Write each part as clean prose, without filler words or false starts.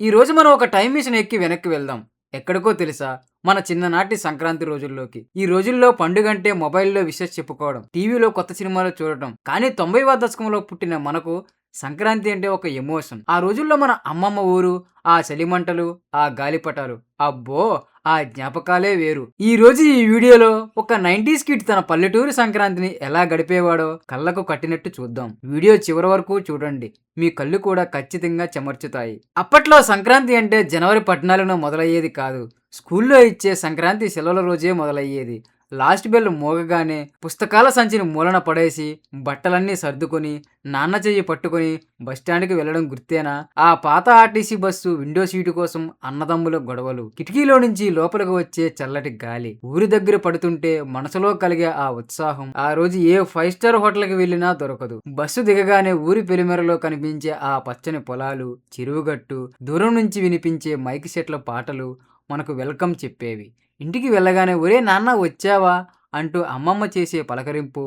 ఈరోజు మనం ఒక టైమ్ మిషన్ ఎక్కి వెనక్కి వెళ్దాం. ఎక్కడికో తెలుసా? మన చిన్ననాటి సంక్రాంతి రోజుల్లోకి. ఈ రోజుల్లో పండుగంటే మొబైల్‌లో విషెస్ చెప్పుకోవడం, టీవీలో కొత్త సినిమాలు చూడటం. కానీ 90వ దశకంలో పుట్టిన మనకు సంక్రాంతి అంటే ఒక ఎమోషన్. ఆ రోజుల్లో మన అమ్మమ్మ ఊరు, ఆ చలిమంటలు, ఆ గాలిపటాలు. అబ్బో! ఆ జ్ఞాపకాలే వేరు. ఈరోజు ఈ వీడియోలో ఒక 90స్ కిడ్ తన పల్లెటూరి సంక్రాంతిని ఎలా గడిపేవాడో కళ్ళకు కట్టినట్టు చూద్దాం. వీడియో చివరి వరకు చూడండి. మీ కళ్ళు కూడా ఖచ్చితంగా చెమర్చుతాయి. అప్పట్లో సంక్రాంతి అంటే జనవరి 14న మొదలయ్యేది కాదు. స్కూల్లో ఇచ్చే సంక్రాంతి సెలవుల రోజే మొదలయ్యేది. లాస్ట్ బెల్ మోగగానే పుస్తకాల సంచిని మూలన పడేసి బట్టలన్నీ సర్దుకొని నాన్న చెయ్యి పట్టుకొని బస్టాండ్కి వెళ్ళడం గుర్తేనా? ఆ పాత ఆర్టీసీ బస్సు విండో సీటు కోసం అన్నదమ్ముల గొడవలు, కిటికీలో నుంచి లోపలికి వచ్చే చల్లటి గాలి, ఊరి దగ్గర పడుతుంటే మనసులో కలిగే ఆ ఉత్సాహం ఆ రోజు ఏ 5 స్టార్ హోటల్కి వెళ్ళినా దొరకదు. బస్సు దిగగానే ఊరి పెరిమెరలో కనిపించే ఆ పచ్చని పొలాలు, చెరువుగట్టు, దూరం నుంచి వినిపించే మైక్ సెట్ల పాటలు మనకు వెల్కమ్ చెప్పేవి. ఇంటికి వెళ్ళగానే ఒరే నాన్న వచ్చావా అంటూ అమ్మమ్మ చేసే పలకరింపు,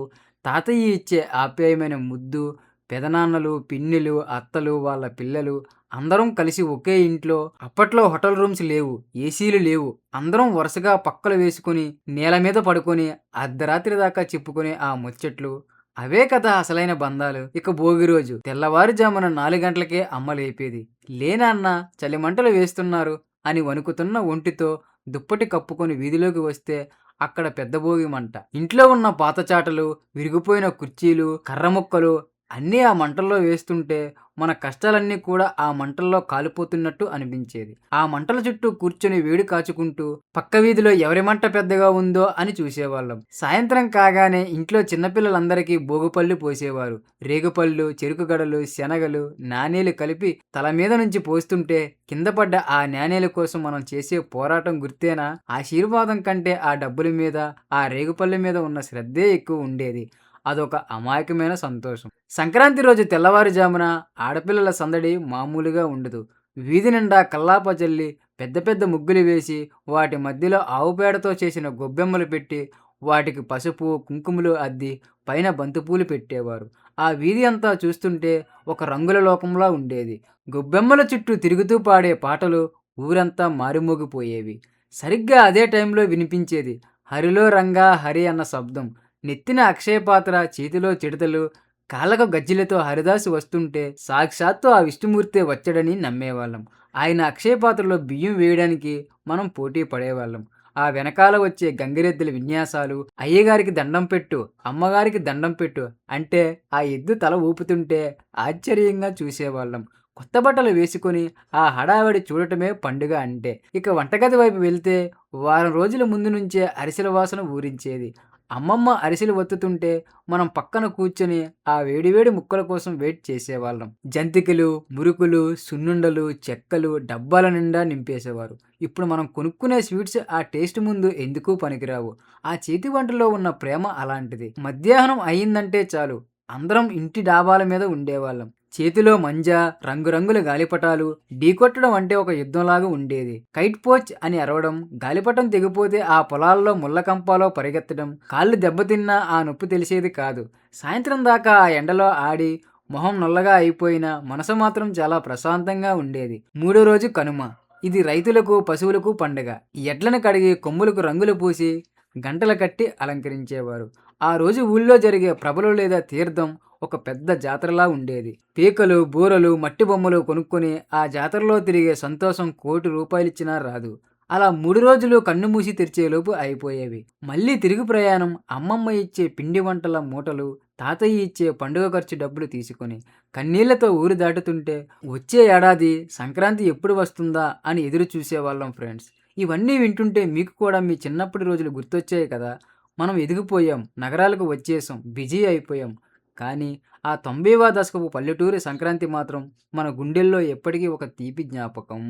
తాతయ్య ఇచ్చే ఆప్యాయమైన ముద్దు, పెదనాన్నలు, పిన్నిలు, అత్తలు, వాళ్ళ పిల్లలు అందరం కలిసి ఒకే ఇంట్లో. అప్పట్లో హోటల్ రూమ్స్ లేవు, ఏసీలు లేవు. అందరం వరుసగా పక్కలు వేసుకుని నేల మీద పడుకొని అర్ధరాత్రి దాకా చెప్పుకునే ఆ ముచ్చట్లు, అవే కదా అసలైన బంధాలు. ఇక భోగి రోజు తెల్లవారుజామున 4 గంటలకే అమ్మ లేపేది. లేనాన్న చలిమంటలు వేస్తున్నారు అని వణుకుతున్న ఒంటితో దుప్పటి కప్పుకొని వీధిలోకి వస్తే అక్కడ పెద్ద భోగి మంట. ఇంట్లో ఉన్న పాత చాటలు, విరిగిపోయిన కుర్చీలు, కర్ర ముక్కలు అన్నీ ఆ మంటల్లో వేస్తుంటే మన కష్టాలన్నీ కూడా ఆ మంటల్లో కాలిపోతున్నట్టు అనిపించేది. ఆ మంటల చుట్టూ కూర్చొని వేడి కాచుకుంటూ పక్క వీధిలో ఎవరి మంట పెద్దగా ఉందో అని చూసేవాళ్ళం. సాయంత్రం కాగానే ఇంట్లో చిన్నపిల్లలందరికీ భోగిపళ్ళు పోసేవారు. రేగుపళ్ళు, చెరుకు గడలు, శనగలు, నాణేలు కలిపి తల మీద నుంచి పోస్తుంటే కింద పడ్డ ఆ నాణేల కోసం మనం చేసే పోరాటం గుర్తేనా? ఆశీర్వాదం కంటే ఆ డబ్బుల మీద, ఆ రేగుపళ్ళ మీద ఉన్న శ్రద్ధే ఎక్కువ ఉండేది. అదొక అమాయకమైన సంతోషం. సంక్రాంతి రోజు తెల్లవారుజామున ఆడపిల్లల సందడి మామూలుగా ఉండదు. వీధి నిండా కల్లాప జల్లి పెద్ద పెద్ద ముగ్గులు వేసి వాటి మధ్యలో ఆవు పేడతో చేసిన గొబ్బెమ్మలు పెట్టి వాటికి పసుపు కుంకుమలు అద్ది పైన బంతిపూలు పెట్టేవారు. ఆ వీధి అంతా చూస్తుంటే ఒక రంగుల లోకంలా ఉండేది. గొబ్బెమ్మల చుట్టూ తిరుగుతూ పాడే పాటలు ఊరంతా మారుమోగిపోయేవి. సరిగ్గా అదే టైంలో వినిపించేది హరిలో రంగా హరి అన్న శబ్దం. నెత్తిన అక్షయపాత్ర, చేతిలో చిడతలు, కాళ్ళకు గజ్జెలతో హరిదాసు వస్తుంటే సాక్షాత్తు ఆ విష్ణుమూర్తే వచ్చాడని నమ్మేవాళ్ళం. ఆయన అక్షయపాత్రలో బియ్యం వేయడానికి మనం పోటీ పడేవాళ్ళం. ఆ వెనకాల వచ్చే గంగిరెద్దుల విన్యాసాలు, అయ్యగారికి దండం పెట్టు, అమ్మగారికి దండం పెట్టు అంటే ఆ ఎద్దు తల ఊపుతుంటే ఆశ్చర్యంగా చూసేవాళ్ళం. కొత్త బట్టలు వేసుకొని ఆ హడావిడి చూడటమే పండుగ అంటే. ఇక వంటగది వైపు వెళ్తే వారం రోజుల ముందు నుంచే అరిసెల వాసన ఊరించేది. అమ్మమ్మ అరిసెలు ఒత్తుతుంటే మనం పక్కన కూర్చొని ఆ వేడివేడి ముక్కల కోసం వెయిట్ చేసేవాళ్ళం. జంతికలు, మురుకులు, సున్నుండలు, చెక్కలు డబ్బాల నిండా నింపేసేవారు. ఇప్పుడు మనం కొనుక్కునే స్వీట్స్ ఆ టేస్ట్ ముందు ఎందుకు పనికిరావు. ఆ చేతి వంటలో ఉన్న ప్రేమ అలాంటిది. మధ్యాహ్నం అయిందంటే చాలు అందరం ఇంటి డాబాల మీద ఉండేవాళ్ళం. చేతిలో మంజా, రంగురంగుల గాలిపటాలు. ఢీకొట్టడం అంటే ఒక యుద్ధంలాగా ఉండేది. కైట్ పోచ్ అని అరవడం, గాలిపటం తెగిపోతే ఆ పొలాల్లో ముళ్ళకంపాలో పరిగెత్తడం, కాళ్ళు దెబ్బతిన్నా ఆ నొప్పి తెలిసేది కాదు. సాయంత్రం దాకా ఆ ఎండలో ఆడి మొహం నల్లగా అయిపోయినా మనసు మాత్రం చాలా ప్రశాంతంగా ఉండేది. మూడో రోజు కనుమ. ఇది రైతులకు, పశువులకు పండుగ. ఎడ్లను కడిగి కొమ్ములకు రంగులు పూసి గంటలు కట్టి అలంకరించేవారు. ఆ రోజు ఊళ్ళో జరిగే ప్రభలు లేదా తీర్థం ఒక పెద్ద జాతరలా ఉండేది. పీకలు, బూరలు, మట్టి బొమ్మలు కొనుక్కొని ఆ జాతరలో తిరిగే సంతోషం ₹1,00,00,000 రాదు. అలా 3 రోజులు కన్ను మూసి తెరిచేలోపు అయిపోయేవి. మళ్ళీ తిరుగు ప్రయాణం. అమ్మమ్మ ఇచ్చే పిండి వంటల మూటలు, తాతయ్య ఇచ్చే పండుగ ఖర్చు డబ్బులు తీసుకొని కన్నీళ్లతో ఊరు దాటుతుంటే వచ్చే ఏడాది సంక్రాంతి ఎప్పుడు వస్తుందా అని ఎదురు చూసేవాళ్ళం ఫ్రెండ్స్. ఇవన్నీ వింటుంటే మీకు కూడా మీ చిన్నప్పటి రోజులు గుర్తొచ్చాయి కదా. మనం ఎదిగిపోయాం, నగరాలకు వచ్చేసాం, బిజీ అయిపోయాం. కానీ ఆ 90వ దశకపు పల్లెటూరి సంక్రాంతి మాత్రం మన గుండెల్లో ఎప్పటికీ ఒక తీపి జ్ఞాపకం.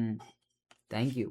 Thank you.